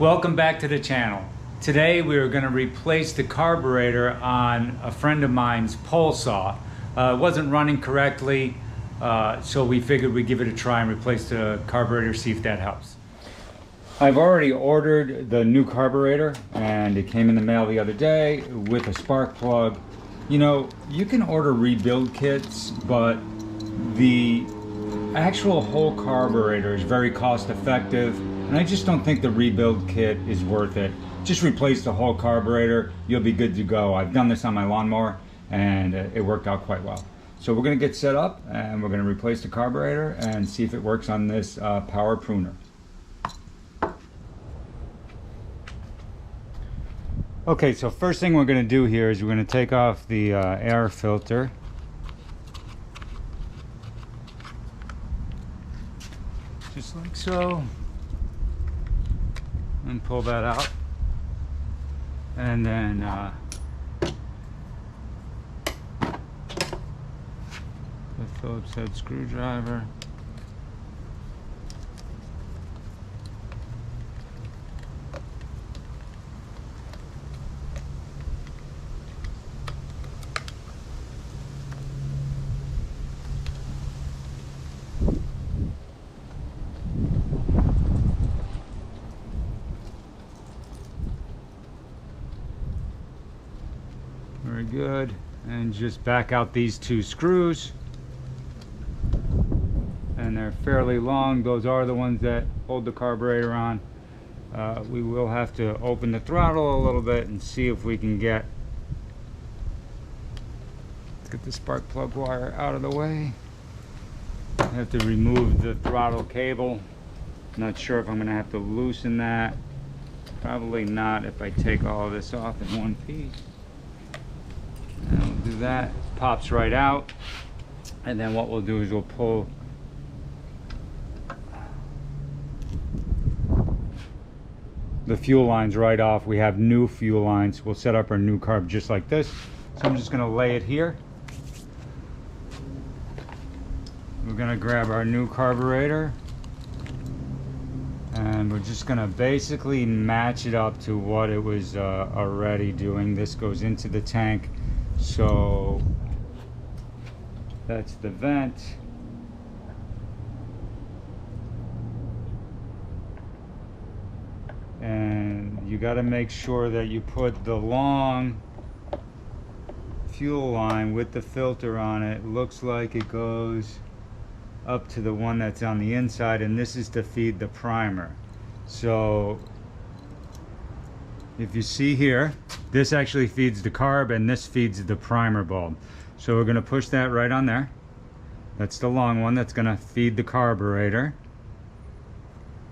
Welcome back to the channel. Today we are going to replace the carburetor on a friend of mine's pole saw. It wasn't running correctly, so we figured we'd give it a try and replace the carburetor, see if that helps. I've already ordered the new carburetor and it came in the mail the other day with a spark plug. You know, you can order rebuild kits, but the actual whole carburetor is very cost effective, and I just don't think the rebuild kit is worth it. Just replace the whole carburetor, you'll be good to go. I've done this on my lawnmower and it worked out quite well. So we're going to get set up and we're going to replace the carburetor and see if it works on this power pruner. Okay, so first thing we're going to do here is we're going to take off the air filter. Just like so. And pull that out. And then the Phillips head screwdriver. Very good. And just back out these two screws. And they're fairly long. Those are the ones that hold the carburetor on. We will have to open the throttle a little bit and see if we can get the spark plug wire out of the way. I have to remove the throttle cable. Not sure if I'm going to have to loosen that. Probably not if I take all of this off in one piece. And we'll do that. Pops right out. And then what we'll do is we'll pull the fuel lines right off. We have new fuel lines. We'll set up our new carb just like this. So I'm just going to lay it here. We're going to grab our new carburetor and we're just going to basically match it up to what it was already doing. This goes into the tank, so that's the vent. And you got to make sure that you put the long fuel line with the filter on it. Looks like it goes up to the one that's on the inside, and this is to feed the primer. So if you see here, this actually feeds the carb and this feeds the primer bulb. So we're going to push that right on there. That's the long one that's going to feed the carburetor,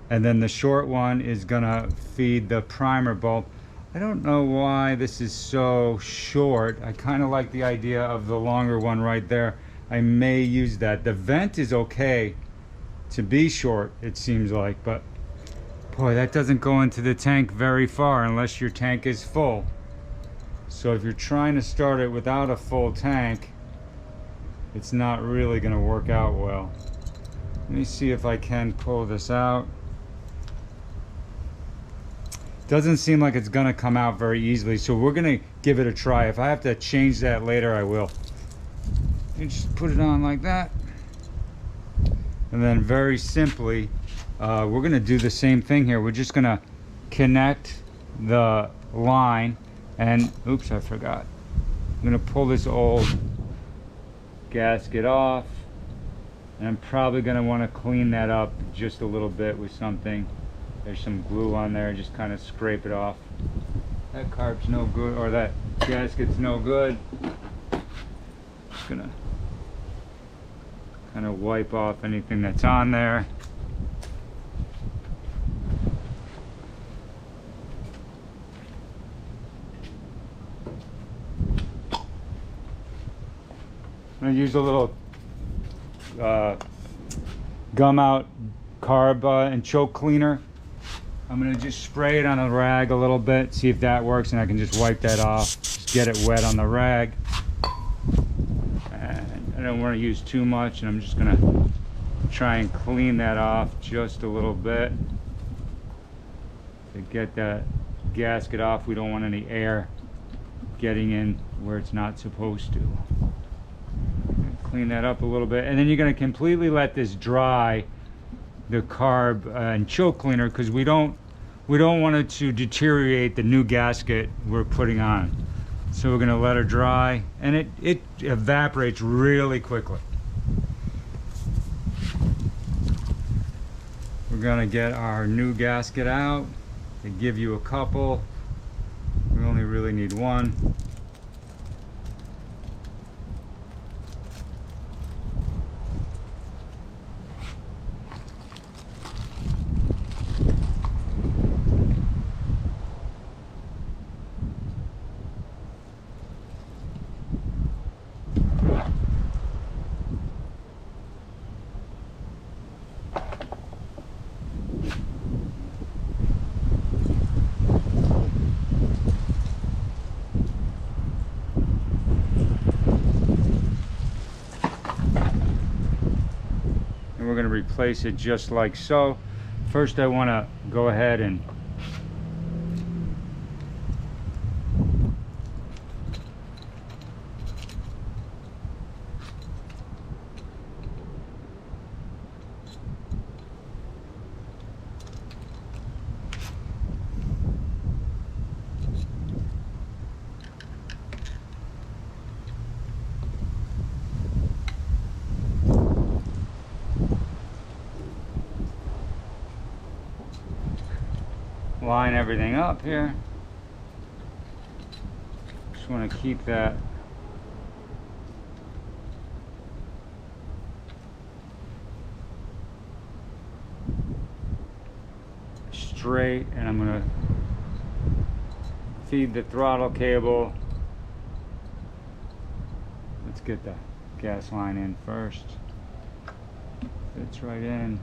and then the short one is going to feed the primer bulb. I don't know why this is so short. I kind of like the idea of the longer one right there. I may use that. The vent is okay to be short, it seems like, but boy, that doesn't go into the tank very far unless your tank is full. So if you're trying to start it without a full tank, it's not really going to work out well. Let me see if I can pull this out. Doesn't seem like it's going to come out very easily, so we're going to give it a try. If I have to change that later, I will. You just put it on like that, and then very simply we're going to do the same thing here. We're just going to connect the line, and oops, I forgot. I'm going to pull this old gasket off, and I'm probably going to want to clean that up just a little bit with something. There's some glue on there, just kind of scrape it off. That carb's no good, or that gasket's no good. Just gonna kind of wipe off anything that's on there. I'm gonna use a little gum out carb and choke cleaner. I'm gonna just spray it on a rag a little bit, see if that works, and I can just wipe that off. Just get it wet on the rag. And I don't want to use too much, and I'm just gonna try and clean that off just a little bit. to get that gasket off. We don't want any air getting in where it's not supposed to. Clean that up a little bit, and then you're going to completely let this dry, the carb and choke cleaner, because we don't want it to deteriorate the new gasket we're putting on. So we're going to let her dry, and it evaporates really quickly. We're going to get our new gasket out. They give you a couple. We only really need one. We're going to replace it just like so. First, I want to go ahead and line everything up here. Just want to keep that straight, and I'm going to feed the throttle cable. Let's get the gas line in first. Fits right in.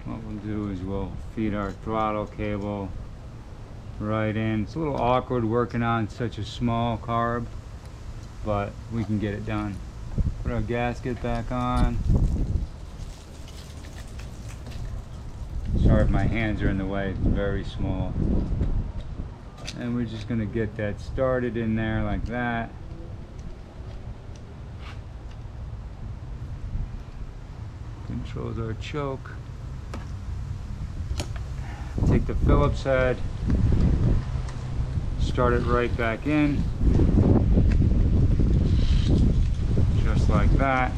What we'll do is we'll feed our throttle cable right in. It's a little awkward working on such a small carb, but we can get it done. Put our gasket back on. Sorry if my hands are in the way, it's very small. And we're just going to get that started in there like that. Controls our choke. Take the Phillips head, start it right back in, just like that.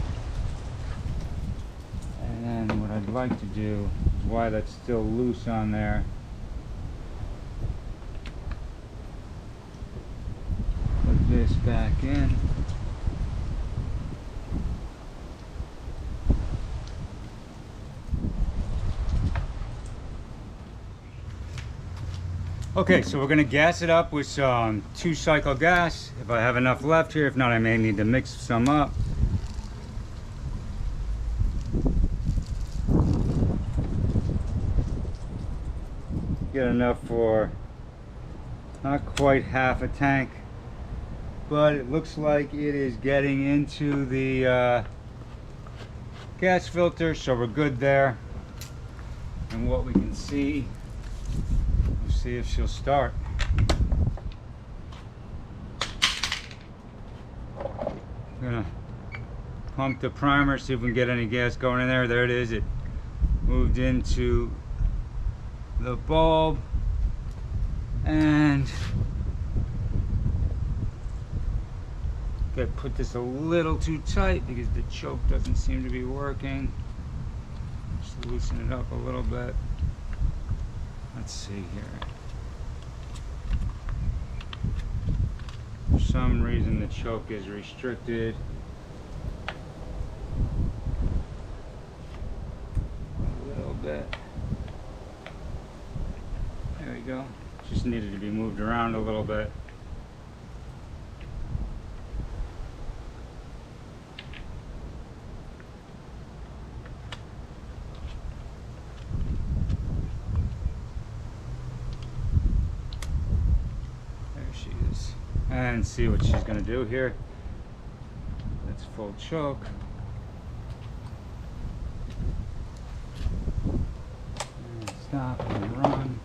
And then what I'd like to do, while that's still loose on there, put this back in. Okay, so we're going to gas it up with some 2-cycle gas. If I have enough left here, if not, I may need to mix some up. Get enough for not quite half a tank, but it looks like it is getting into the gas filter, so we're good there. And what we can see, see if she'll start. I'm gonna pump the primer, see if we can get any gas going in there. There it is. It moved into the bulb, and put this a little too tight because the choke doesn't seem to be working. Just loosen it up a little bit. Let's see here. For some reason the choke is restricted. A little bit. There we go. Just needed to be moved around a little bit. And see what she's going to do here. That's full choke. Stop and run.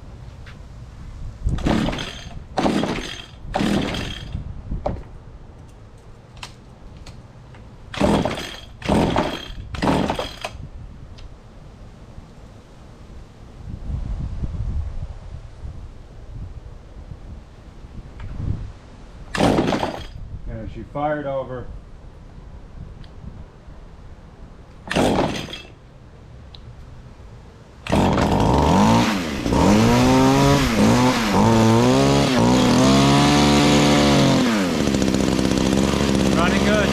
And she fired over. Running good.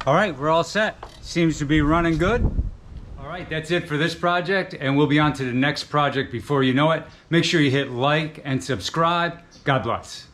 All right, we're all set. Seems to be running good. All right, that's it for this project, and we'll be on to the next project before you know it. Make sure you hit like and subscribe. God bless.